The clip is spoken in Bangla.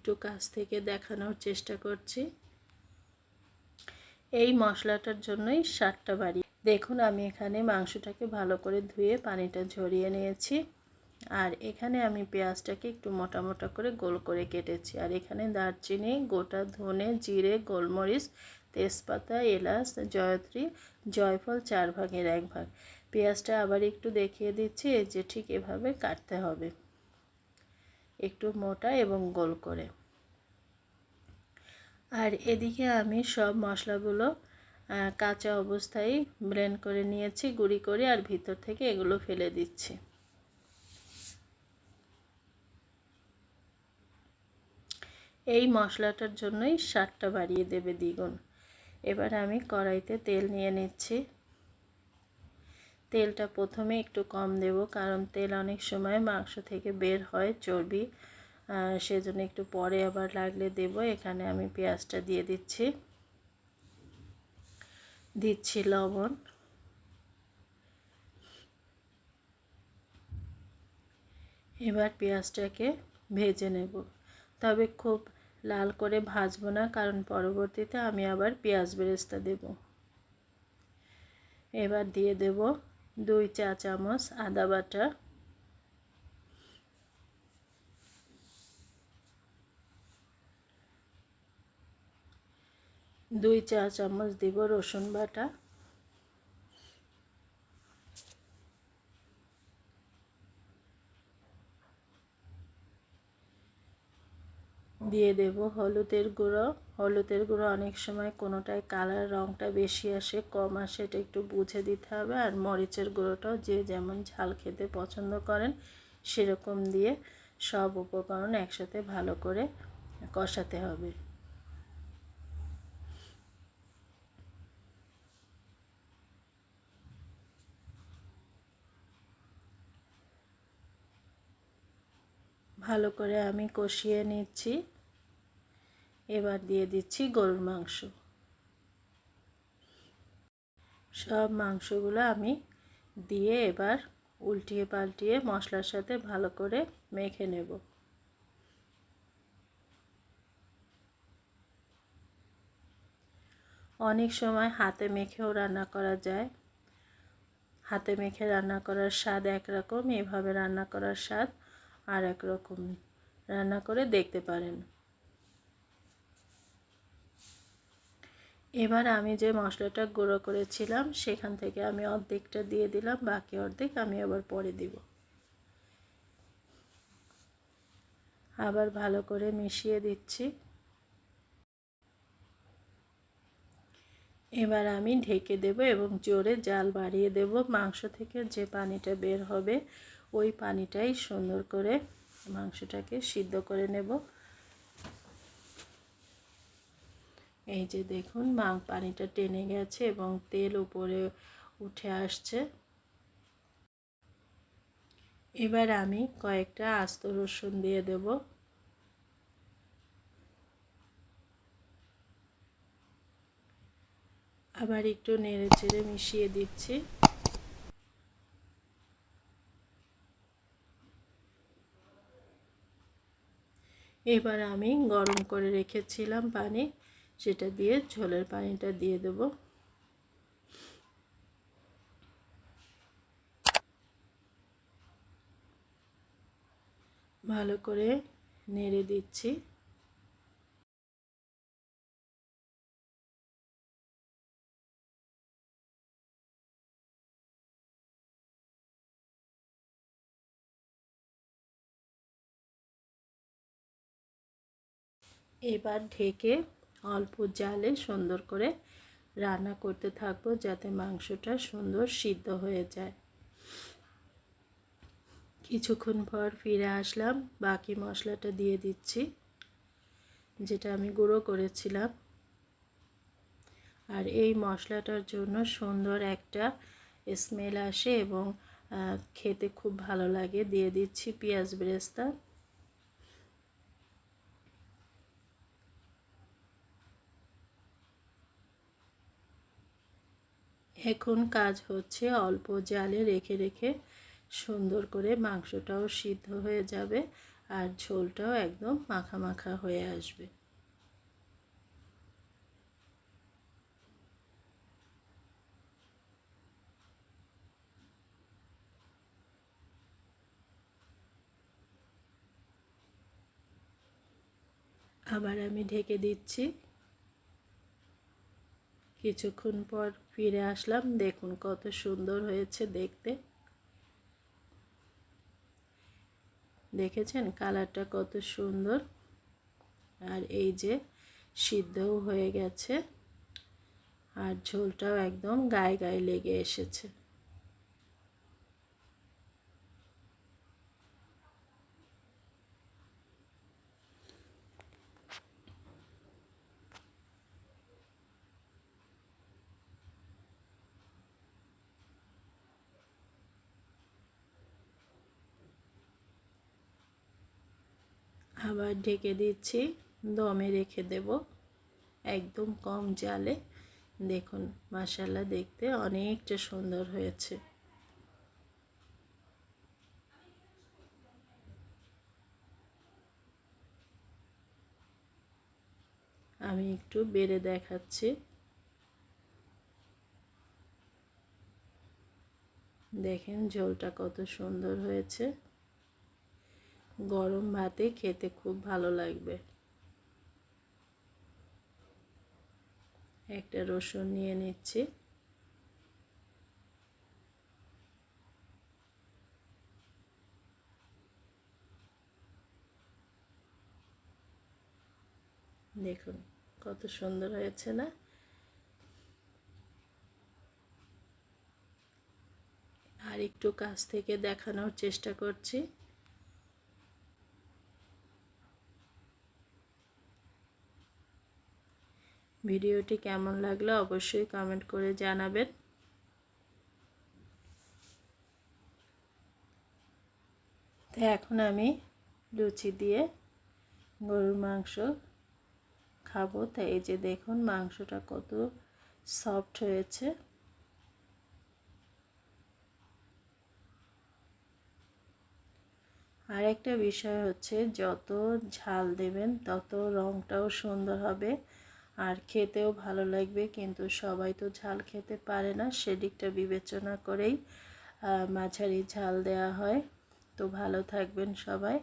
একটু কাছ থেকে দেখানোর চেষ্টা করছি। এই মশলাটার জন্যই স্বাদটা বাড়ি। দেখুন আমি এখানে মাংসটাকে ভালো করে ধুয়ে পানিটা ঝরিয়ে নিয়েছি। আর এখানে আমি পেঁয়াজটাকে একটু মোটা মোটা করে গোল করে কেটেছি। আর এখানে দারচিনি, গোটা ধনে, জিরে, গোলমরিচ, তেজপাতা, এলাচ, জয়ত্রী, জয়ফল 4 ভাগের 1 ভাগ। পেঁয়াজটা আবার একটু দেখিয়ে দিচ্ছি, এই যে ঠিক এভাবে কাটতে হবে, একটু মোটা এবং গোল করে। আর এদিকে আমি সব মশলাগুলো কাঁচা অবস্থায় ব্লেন্ড করে নিয়েছি, গুঁড়ি করে, আর ভিতর থেকে এগুলো ফেলে দিচ্ছি। এই মশলাটার জন্যই স্বাদটা বাড়িয়ে দেবে দ্বিগুণ। এবার আমি কড়াইতে তেল নিয়ে নিচ্ছি। তেলটা প্রথমে একটু কম দেব, কারণ তেল অনেক সময় মাংস থেকে বের হয় চর্বি, সেজন্য একটু পরে আবার লাগলে দেব। এখানে আমি পেঁয়াজটা দিয়ে দিচ্ছি লবণ। এবার পেঁয়াজটাকে ভেজে নেব, তবে খুব লাল করে ভাজবো না, কারণ পরবর্তীতে আমি আবার পেঁয়াজ বেরেস্তা দেব। এবার দিয়ে দেব 2 চা চামচ আদা বাটা, 2 চা চামচ দেব রসুন বাটা, দিয়ে দেব হলুদের গুঁড়ো। হলুদের গুঁড়ো অনেক সময় কোনোটায় কালার রঙটা বেশি আসে, কম আসে, এটা একটু বুঝে দিতে হবে। আর মরিচের গুঁড়োটাও যে যেমন ঝাল খেতে পছন্দ করেন সেরকম দিয়ে সব উপকরণ একসাথে ভালো করে কষাতে হবে। ভালো করে আমি কষিয়ে নিচ্ছি। এবার দিয়ে দিচ্ছি গরুর মাংস। সব মাংসগুলো আমি দিয়ে এবার উল্টিয়ে পাল্টিয়ে মশলার সাথে ভালো করে মেখে নেব। অনেক সময় হাতে মেখেও রান্না করা যায়। হাতে মেখে রান্না করার স্বাদ একরকম, এভাবে রান্না করার স্বাদ আর এক রকম। রান্না করে দেখতে পারেন। এবার আমি যে মশলাটা গুঁড়ো করেছিলাম সেখান থেকে আমি অর্ধেকটা দিয়ে দিলাম, বাকি অর্ধেক আমি আবার পরে দিব। আবার ভালো করে মিশিয়ে দিচ্ছি। এবার আমি ঢেকে দেব এবং জোরে জাল বাড়িয়ে দেব। মাংস থেকে যে পানিটা বের হবে ওই পানিটাই সুন্দর করে মাংসটাকে সিদ্ধ করে নেব। এই যে দেখুন পানিটা টেনে গেছে এবং তেল উপরে উঠে আসছে। এবার আমি কয়েকটা আস্ত রসুন দিয়ে দেব। আবার একটু নেড়ে চেড়ে মিশিয়ে দিচ্ছি। এবার আমি গরম করে রেখেছিলাম পানি, সেটা দিয়ে ঝোলের পানিটা দিয়ে দেব। ভালো করে নেড়ে দিচ্ছি। এবার ঢেকে অল্প জালে সুন্দর করে রান্না করতে থাকবো, যাতে মাংসটা সুন্দর সিদ্ধ হয়ে যায়। কিছুক্ষণ পর ফিরে আসলাম, বাকি মশলাটা দিয়ে দিচ্ছি যেটা আমি গুঁড়ো করেছিলাম। আর এই মশলাটার জন্য সুন্দর একটা স্মেল আসে এবং খেতে খুব ভালো লাগে। দিয়ে দিচ্ছি পেঁয়াজ বেরেস্তা। এখন কাজ হচ্ছে অল্প জালে রেখে রেখে সুন্দর করে মাংসটাও সিদ্ধ হয়ে যাবে আর ঝোলটাও একদম মাখা মাখা হয়ে আসবে। আবার আমি ঢেকে দিচ্ছি। কিছুক্ষণ পর ফিরে আসলাম, দেখুন কত সুন্দর হয়েছে দেখতে। দেখেছেন কালারটা কত সুন্দর। আর এই যে সিদ্ধও হয়ে গেছে, আর ঝোলটাও একদম গায়ে গায়ে লেগে এসেছে। আবার ঢেকে দিচ্ছি, দমে রেখে দেব একদম কম জালে। দেখুন মাশাআল্লাহ দেখতে অনেকটা সুন্দর হয়েছে। আমি একটু বেড়ে দেখাচ্ছি। দেখেন ঝোলটা কত সুন্দর হয়েছে। গরম ভাতে খেতে খুব ভালো লাগবে। একটা রসুন নিয়ে নিচ্ছি। দেখুন কত সুন্দর হয়েছে না? আর একটু কাছ থেকে দেখানোর চেষ্টা করছি। ভিডিওটি কেমন লাগলো অবশ্যই কমেন্ট করে জানাবেন। তো এখন আমি লুচি দিয়ে গরুর মাংস খাবো। তাই এই যে দেখুন মাংসটা কত সফট হয়েছে। আর একটা বিষয় হচ্ছে যত ঝাল দেবেন তত রঙটাও সুন্দর হবে আর খেতেও ভালো লাগবে, কিন্তু সবাই তো ঝাল খেতে পারে না, সেদিকটা বিবেচনা করেই মাঝারি ঝাল দেওয়া হয়। তো ভালো থাকবেন সবাই।